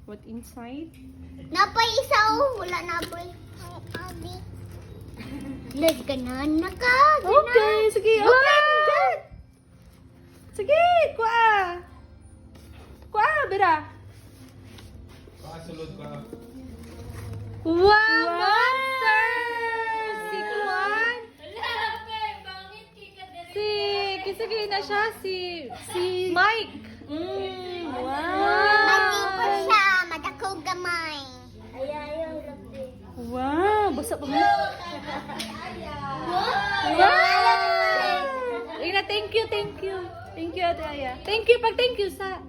What inside? Napay isa oh. Wala napay. Abi. Let's ganan na ka. Okay, sige. Open! Sige, kuha. Kuha, bira. Sulod ka. Wow, monster! Si Kuan. Sige na siya, si Mike. Wow. Mati pa siya. Madakog gamay. Ayaw. Wow, basa pa mo. Wow! Ina, thank you. Thank you, Ate Aya. Thank you, sa...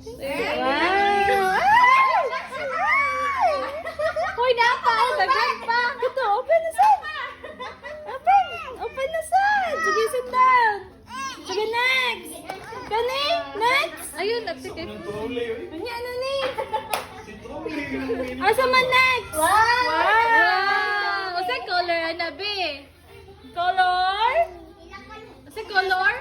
Wow! Hoy, napa! Dagdag pa! Ito, open na sa! Open na sa! Sige, sit down! Sige, next! Kani? Next! Ayun, nagsikip. Ano ni? Asa man next? Wow! Asa color, Anabi? Color? Asa color?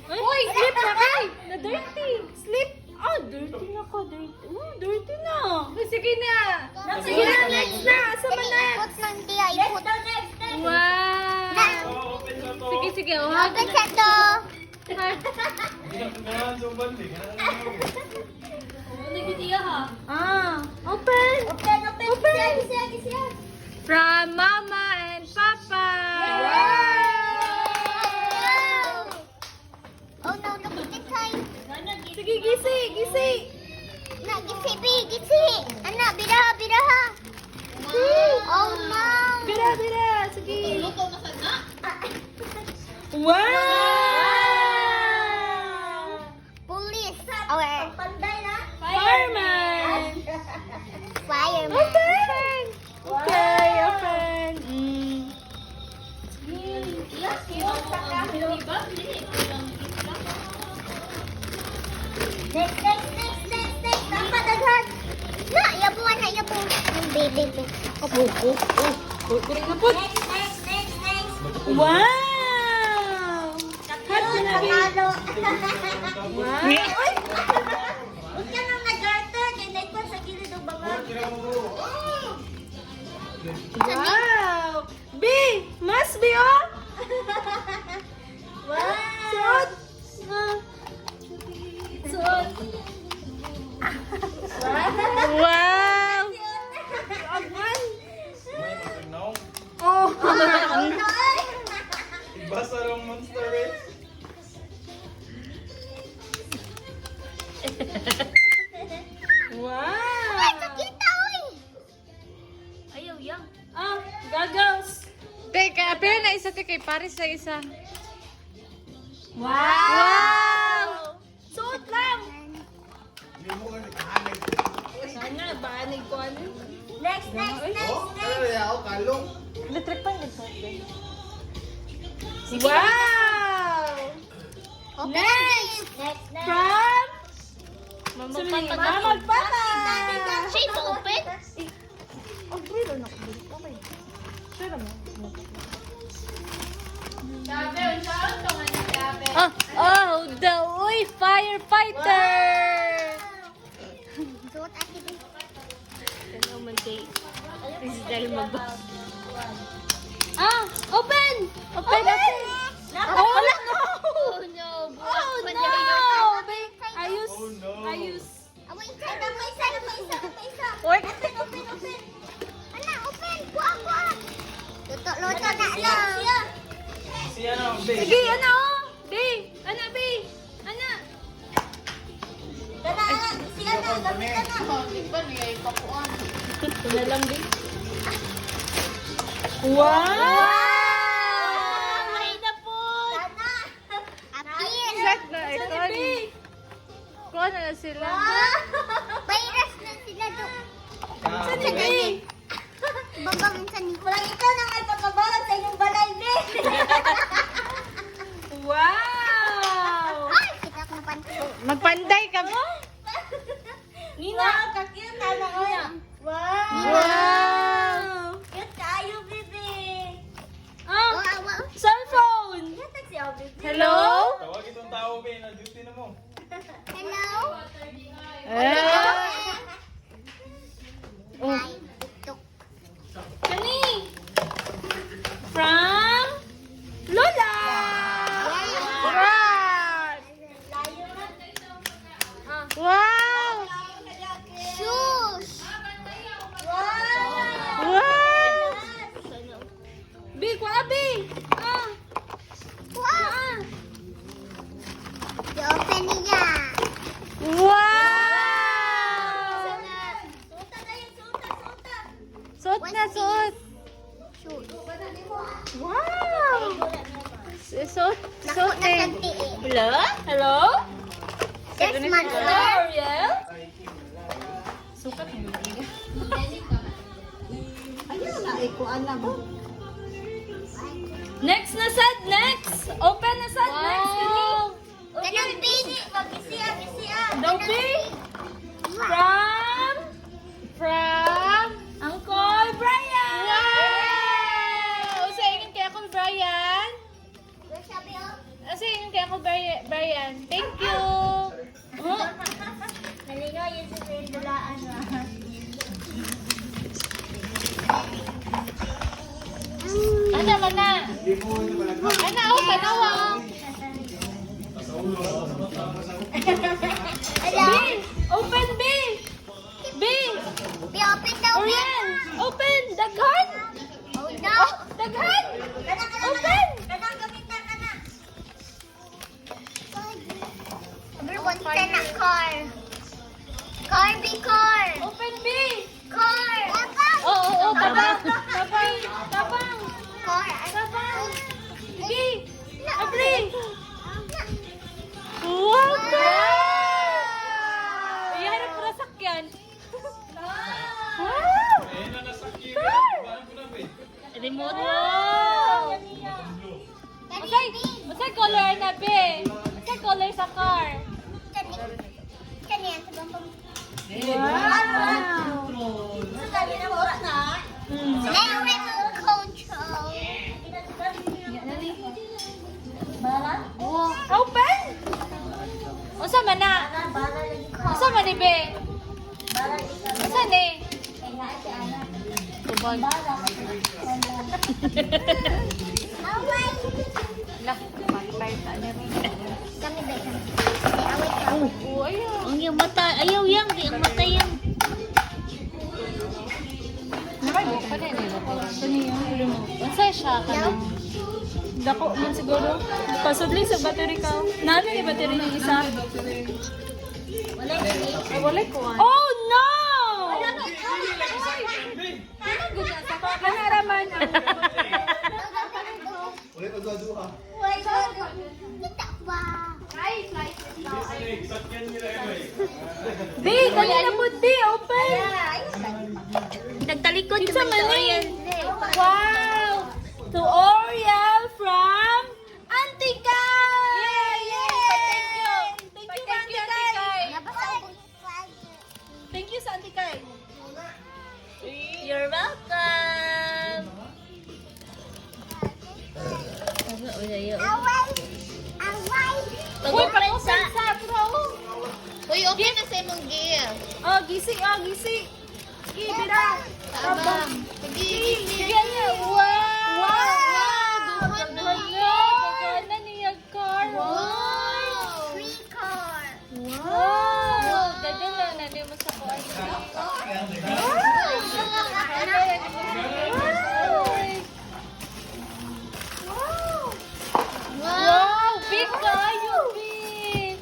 Uy, slip na kay! Na-dirty! Slip! Oh, dirty na ko, dirty. Dirty na. Sige na. Sige na, next na. Asa man next? Wow! Sige. Oh, Open siya to. Ganahan sa bandi. Open! Open. Siya. From Mama and Papa! Oh no, the inside. Sige, gisi! Na, gisi. Anak, biraha. Oh no. Bira! Sige! Wow! Police. Our Fireman! fireman. Open! Okay, open. Next. Tampa daghan. Na, yabuan. Yung baby. Kuri na po. Next. Wow! Hot na bi. Panalo. Wow! Huwag ka nang nag-garter. Kaya naikon sa gilid ng baba. Wow! B! Mas B, oh! Suot! Suot! Wow! Agwan! Oh! Basa lang monster eh. Wow! Kita, uy. Ah, goggles! Teka, pero na isa kay Paris na isa. Wow! Suot lang! Hindi mo ka nagkahanay. Sana, baanig ko ano? Next. Oh, ano rin ako, kalong. Electric pan din suot din. Wow! Next! From Mama Papa! Shape open. Oh, grilo na ko. Okay. Sure mo. Oh, the firefighter! Suot ate din. Ano man kay Isdal mag- open! Open! Oh, wala! Oh no. Oh, no! Ayos! Oh, no. Ayos! Amo isa. Oy! Open. Ana, open. Kuha. Luto na lang. Siya na, babe. Sige, ano? Di! Ana, Bi! Ana! Ito na lang, Bi. Wow! May na po. Appeal. Set na ito. Kuha na sila. Virus na sila do. Saan ni Bi? Babang sa ni. Walang ikaw na may pagkabalan sa inyong balay, be. Wow! Ay, kita ko na panto. Magpanday ka mo? Nina, kakiyot na na oy. Wow! Cute kayo, bebe. Ah! Wow. Cellphone! Yata si Obi. Hello? Tawag itong tao, babe. Na-duty na mo. Hello. Eh! Hello? Hello? There's monster. Ariel? Sukat mo. Next na sad, next! Open na sad, next! Ganang bini. Gisi-gisi. Dobby? From Uncle Brian! Wow! Sa ingin kay Uncle Brian? Sa ingin kay Uncle Brian? Thank you! Oh, Naligaw yun sa pindulaan. ano man na? Hindi mo ito pala. Ano, oh, kanawa! B! Open, B! B! Open daw. Oriel! Open! Daghan! Oh no. Oh, daghan! Open! Kanang gamitan ka na. Everyone turn na car. Car, be car. Open, B! Car. Oo, tabang! Tabang! Tabang! Car. Tabang! B! Abri! Wow! Iharap mo na sakyan. Wow! Ayun na nasakit. Car! Parang ko na ba eh. Remote wow! Masay color na, be? Masay color sa car? Kaniyan sa bambang. Wow! Now remote control. Open! Unsa man na? Unsa man ni, be? Unsa ni? Tubag. Lah, patay ta na rin. Kami ba ito? Awit ka. Oh, ayaw. Ang yung mata, ayaw yang, di ang mata yang. Nakaibo pa din eh. Unsa siya ka na? Dako man siguro. Pasudli sa battery ka. Nano ni battery ng isa? Wala ko. Oh no! Kanaraman. Ulit ko duha. Kita ba? Sakyan nila eh. Di, dali na po di. Open. Nagtalikod Kinsa naman man to ni? yan. Wow! To Oriel from Auntie Kai! Yay! Thank you! Thank you, Auntie Kai! Thank you sa Auntie Kai! You're welcome. Ano, wala yun. Uy, Pag-open sa. bro! Uy, okay na sa imong gear. Oh, gisi! Oh, gisi! Sige, bira! Tabang. Sige, Sige niya! Wow! Wow! Bukana niya car! Free car. Wow! Dada lang na niya mo sa car. Wow! Big kayo! Big!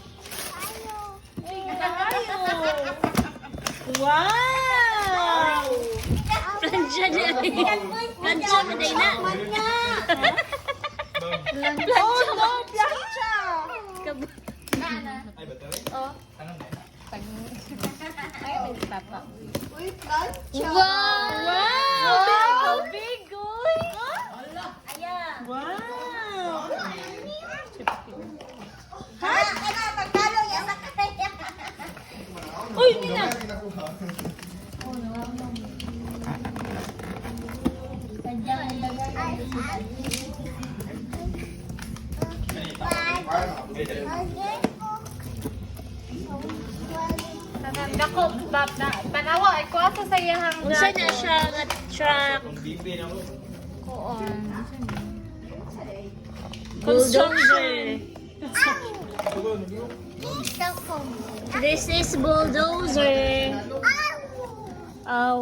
Big kayo! Wow! Plancha na. Plancha na day na. Oh no! Plancha! Kab- Ay, battery? Oh. Tangan na. Wow! Wow! Big boy! Wow! Uy, Nina! Dako, panawa, ay kuha sa sayahang Unsa na siya nga truck. Kung BP na mo. Kuon. Bulldozer. Sugo. This is bulldozer. Aw.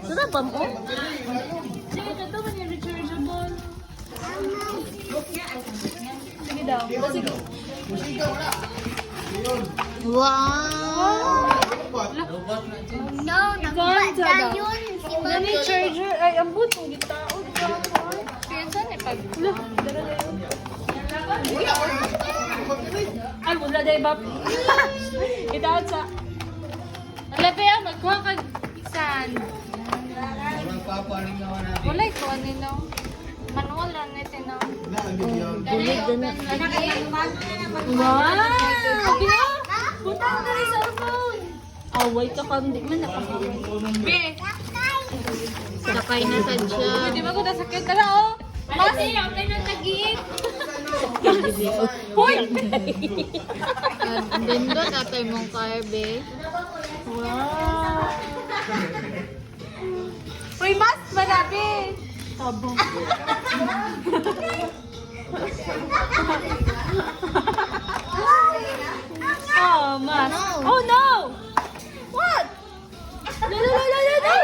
Sura ba mo? Sige, ito man yung rechargeable. Sige daw. Sige. Wow. No, Ganda daw. yun. Si Nani Mami. charger, ay ang butong gitaon ka. Kaya saan ay pag... Lah, dara na yun. Wala dahil ba? Itaon sa... Alabi ah, magkuha kag isan. Magpapaning naman natin. Wala ito, ano no? Manual lang nito no? Bulig na. Wow! Sabi mo? Butang na rin sa phone. Away ka kang di man napakaway. Be, Sakay na sa siya. pwede ba ko nasakit ka na oh? Mas, okay na nag-iit. Hoy! Dindot atay mong karbe. Wow! Uy, mas manabi! Tabong. Oh, mas. Oh, no! What? No, no, no, no, no, no!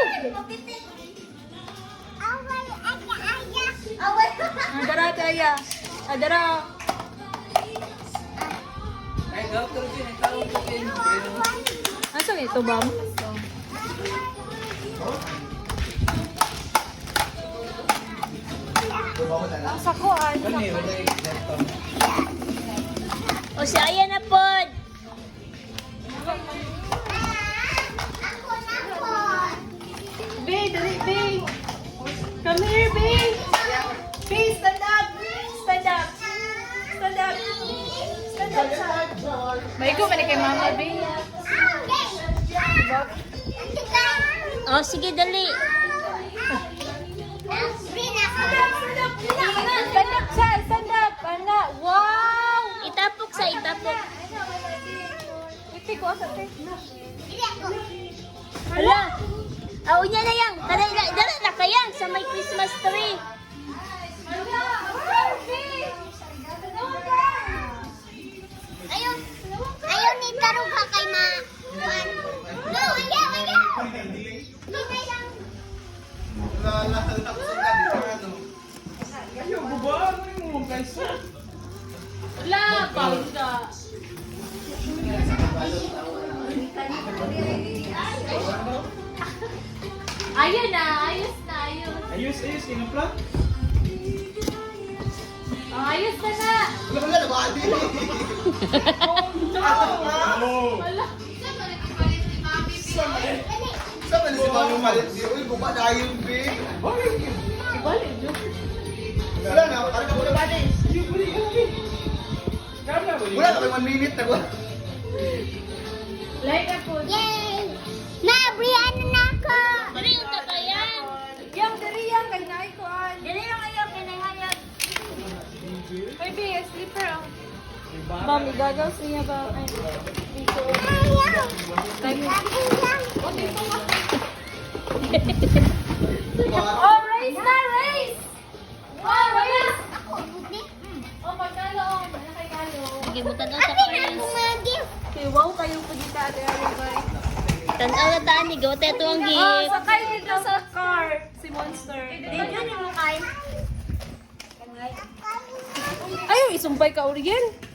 Adara, Taya. Adara. Asa ito, Bam? Ang sakuan. O si Aya na pod. Bae, dali, bae. Come here, bae. Bae, stand up. Stand up. Stand up. Stand up. May ko, kay mama, bae. O sige dali. Stand up, siya. Stand up. Ana. Wow! Itapok sa itapok. Iti ko sa tape. Hala. Aw niya na yang. Dala na kayang sa may Christmas tree. Ayaw ni Tarong ka kay ma. No, ayaw. Hindi lang. Ayaw, bubaan mo guys. Wala, pawis ka. Ayun na, ayos na, ayos. Ayos, kinupla. Oh, ayos na na. Wala, nabadi. Oh, Wala. Saan na si Mami malit? Uy, bumaba na yung big. Ibalik, Diyos. Wala na, parang ka muna ba din? Wala ka may 1 minute na ko. Like na po. Yay! Nabriyan na ako! Dali unta kayang. Yang dari yang kay naay ko an. Dali lang ayaw kinahayag. Maybe a sleeper. Ma'am, igagaw siya ba? Ay, dito. Ayaw! Oh, race na, race! Oh, race! Ako, buti. Oh, magkalo. Ano kay kalo? Sige butan sa Ate na Chris. ako mag-gift. Okay, wow, kayong pagkita ate Alibay. Tanaw na taan ni Gote ito ang Oh, gift. sakay dito sa car. Si Monster. Dito ni mo kay. Ayaw, isumpay ka, Uriel.